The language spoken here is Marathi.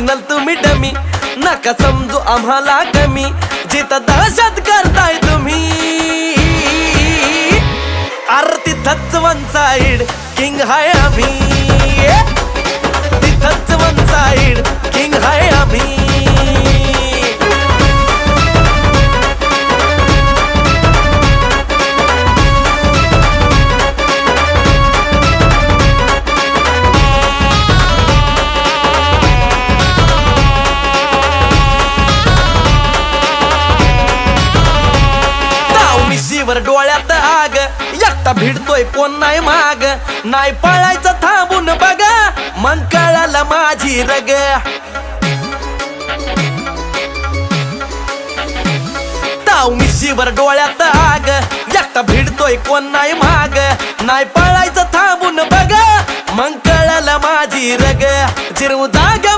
ओरिजिनल तुम्ही डमी, नका समजू आम्हाला कमी, जिथं दहशत करताय तुम्ही अरे तिथंच वन साइड किंग हाय आम्ही, तिथंच वन साइड किंग हाय आम्ही. वर डोळ्यात आग, एकटा भिडतोय कोण नाही माग, नाही पळायचं थांबून बघा, मग कळालं माझी रग. ताव मिशीवर डोळ्यात आग, एकटा भिडतोय कोण नाही माग, नाही पळायचं थांबून बघा, मग कळालं माझी रग. जिरवू जागा